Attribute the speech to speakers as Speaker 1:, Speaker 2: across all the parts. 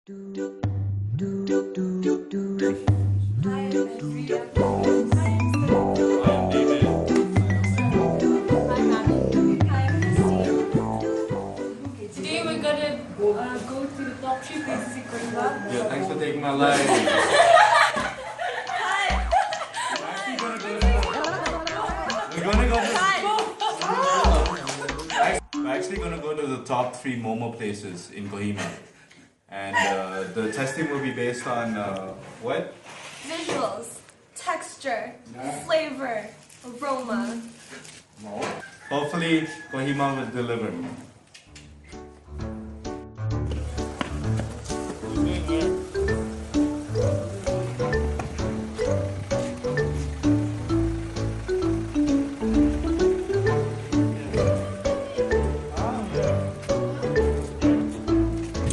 Speaker 1: Today we're gonna go to the top 3 places in Kohima.
Speaker 2: Yeah, thanks for taking my life. We're actually going to go to the top 3 Momo places in Kohima. And the testing will be based on what?
Speaker 1: Visuals, texture, flavor, aroma.
Speaker 2: Hopefully, Kohima will deliver.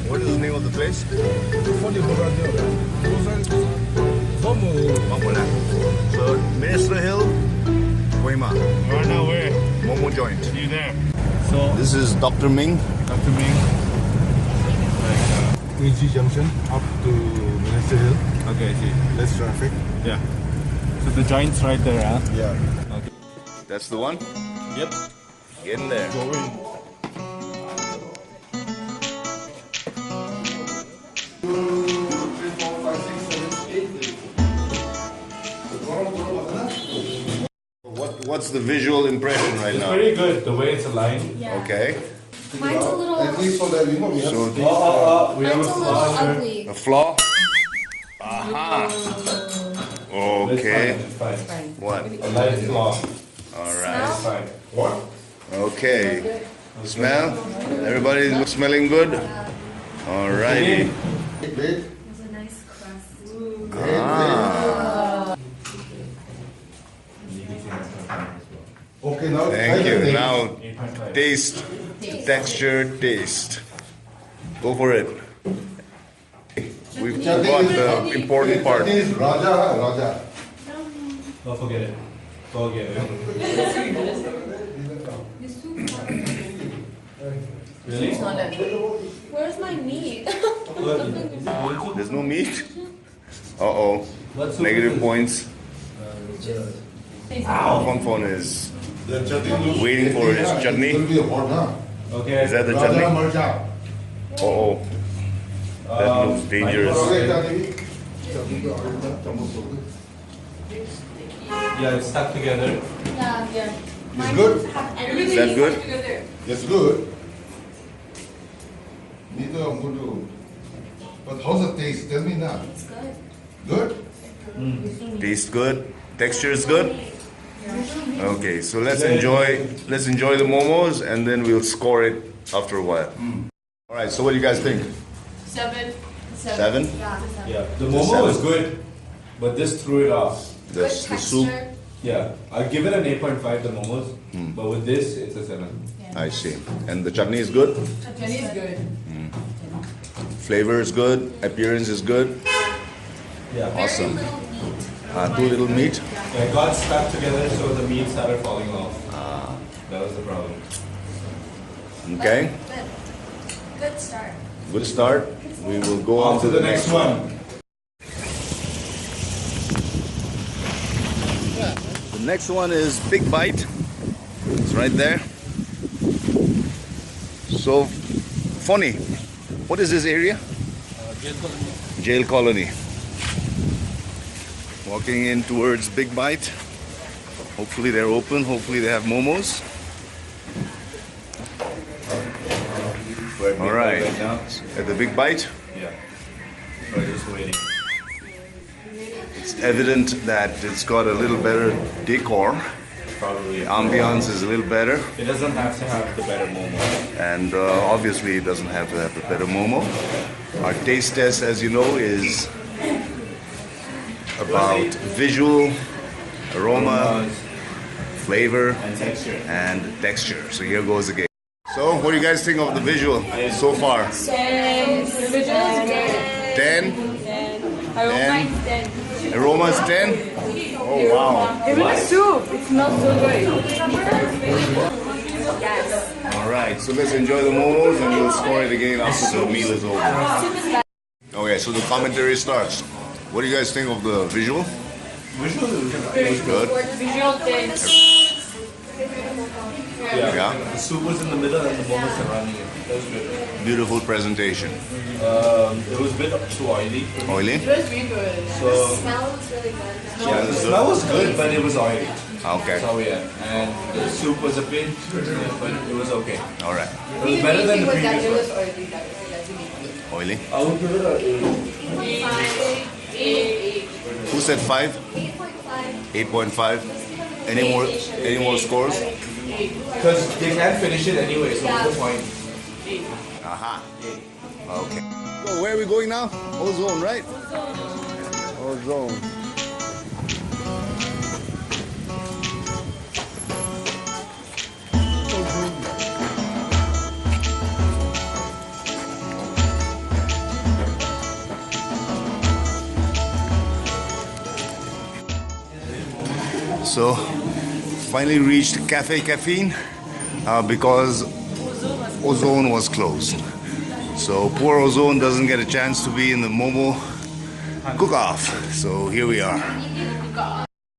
Speaker 3: What is the name of the place? Momo. So, Minister Hill, Kohima.
Speaker 4: Right now, where?
Speaker 3: Momo joint.
Speaker 4: You there? So,
Speaker 3: This is Dr. Ming.
Speaker 4: Dr. Ming,
Speaker 5: AG Junction up to Minister Hill.
Speaker 4: okay, I see.
Speaker 5: Less traffic.
Speaker 4: Yeah. So the joint's right there, huh?
Speaker 5: Yeah.
Speaker 4: Okay.
Speaker 3: That's the one.
Speaker 4: Yep.
Speaker 3: Get in there.
Speaker 4: Go in.
Speaker 3: What's the visual impression right
Speaker 2: It's
Speaker 3: now?
Speaker 2: very good, the way it's aligned.
Speaker 1: Yeah.
Speaker 3: Okay.
Speaker 1: Mine's a little,
Speaker 5: At least for that, we have
Speaker 3: So
Speaker 2: We have
Speaker 1: mine's
Speaker 2: a
Speaker 1: a little
Speaker 2: flaw here.
Speaker 1: ugly.
Speaker 3: a flaw. Aha. Okay.
Speaker 2: It's fine, it's fine.
Speaker 3: What?
Speaker 2: A light flaw.
Speaker 3: All right.
Speaker 2: It's fine.
Speaker 5: what?
Speaker 3: Okay. Smell? Everybody smelling good? All righty.
Speaker 5: Wait.
Speaker 1: There's a nice crust.
Speaker 3: Ah.
Speaker 5: Okay, now
Speaker 3: Thank
Speaker 5: try
Speaker 3: you.
Speaker 5: the thing.
Speaker 3: Now,
Speaker 2: 8.5.
Speaker 3: taste, texture, taste. Go for it. We've got the important part.
Speaker 5: Chutney is Raja.
Speaker 2: Oh, forget it. Forget it. Really?
Speaker 1: Where's my meat?
Speaker 3: There's no meat? Uh-oh. Negative points. Phone is
Speaker 5: The chutney
Speaker 3: waiting for his chutney.
Speaker 5: It's going to be hot, huh?
Speaker 2: Okay.
Speaker 3: Is that the
Speaker 5: Raja
Speaker 3: chutney?
Speaker 5: Marja.
Speaker 3: Uh-oh. That looks dangerous.
Speaker 5: Okay, chutney.
Speaker 2: Yeah, it's stuck together.
Speaker 1: Yeah.
Speaker 5: It's good.
Speaker 3: Is that good?
Speaker 5: It's good. Neither I'm going to. But how's the taste? Tell me now.
Speaker 1: It's good.
Speaker 5: Good?
Speaker 3: Tastes good. Texture is good. Okay, so let's enjoy the momos and then we'll score it after a while. All right, so what do you guys think?
Speaker 1: 7.
Speaker 3: 7?
Speaker 1: Yeah.
Speaker 2: Yeah, the momo is good, but this threw it off.
Speaker 3: The
Speaker 1: Good
Speaker 3: soup?
Speaker 1: texture.
Speaker 2: Yeah, I'll give it an 8.5, the momos, but with this, it's a 7.
Speaker 3: I see. And the chutney is good?
Speaker 1: Chutney is good.
Speaker 3: Flavor is good? Appearance is good?
Speaker 2: Yeah.
Speaker 3: Awesome.
Speaker 1: Very little meat.
Speaker 3: Too little meat?
Speaker 2: Yeah, it got stuck together, so the meat started falling off. That was the problem.
Speaker 3: Okay,
Speaker 1: Good. Good start.
Speaker 3: good start. We will go on
Speaker 2: On to the next one.
Speaker 3: The next one is Big Bite. It's right there. So, funny. What is this area? Jail Colony. Walking in towards Big Bite. Hopefully they're open. Hopefully they have momos. All right.
Speaker 2: Right now?
Speaker 3: At the Big Bite,
Speaker 2: Yeah. We're just waiting.
Speaker 3: it's evident that it's got a little better decor.
Speaker 2: Probably.
Speaker 3: The ambiance is a little better.
Speaker 2: It doesn't have to have the better momo.
Speaker 3: And obviously it doesn't have to have the better momo. Our taste test, as you know, is about visual, aroma, flavor,
Speaker 2: And texture.
Speaker 3: So here goes again. So what do you guys think of the visual so far?
Speaker 1: 10. The visual is good.
Speaker 3: 10?
Speaker 1: 10.
Speaker 3: 10? Aroma is 10? Oh wow.
Speaker 1: Even the soup, it smells so good. Yes.
Speaker 3: Alright, so let's enjoy the momos and we'll score it again after the meal is over.
Speaker 1: Soup is bad.
Speaker 3: Okay, so the commentary starts. What do you guys think of the visual?
Speaker 2: Visual
Speaker 3: It's good.
Speaker 1: Visual taste.
Speaker 3: Yeah.
Speaker 2: The soup was in the middle and the momos surrounding it. That was good.
Speaker 3: Beautiful presentation.
Speaker 2: It was a bit too oily.
Speaker 3: Oily?
Speaker 1: It was really good.
Speaker 2: So
Speaker 1: The smell was really good.
Speaker 2: yeah, the smell was good, but it was oily.
Speaker 3: Okay.
Speaker 2: So yeah, and the soup was a bit, but it was okay.
Speaker 3: All right.
Speaker 2: It was better than the previous one.
Speaker 3: Oily.
Speaker 2: I would give it a
Speaker 1: 8.
Speaker 3: Who said 5? 8.5. Any more scores?
Speaker 2: because they can't finish it anyway, so what's the point?
Speaker 3: Aha. Okay. So where are we going now? Ozone, right? Ozone. So, finally reached Cafe Caffeine because Ozone was closed. So poor Ozone doesn't get a chance to be in the Momo cook-off. So here we are.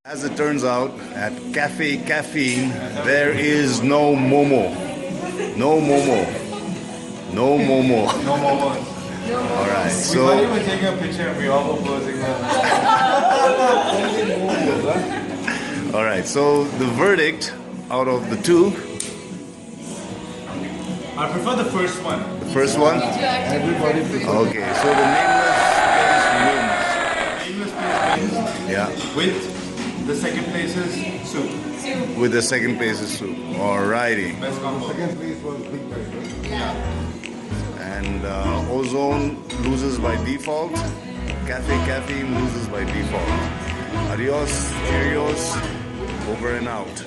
Speaker 3: As it turns out, at Cafe Caffeine, there is no Momo. No Momo. No Momo.
Speaker 2: No momos.
Speaker 3: Alright,
Speaker 2: We
Speaker 3: so...
Speaker 2: thought you were taking a picture and we all were posing them.
Speaker 3: Alright, so the verdict out of the two,
Speaker 2: I prefer the first one.
Speaker 3: the first one,
Speaker 5: Everybody prefers.
Speaker 3: okay, so the nameless
Speaker 2: Nameless place
Speaker 3: wins. Yeah,
Speaker 2: with the second place's soup.
Speaker 3: with the second place is soup. Alrighty.
Speaker 2: Best combo.
Speaker 5: Second place was Big Bang, right?
Speaker 3: And Ozone loses by default. Cafe Caffeine loses by default. Adios, cheerios, over and out.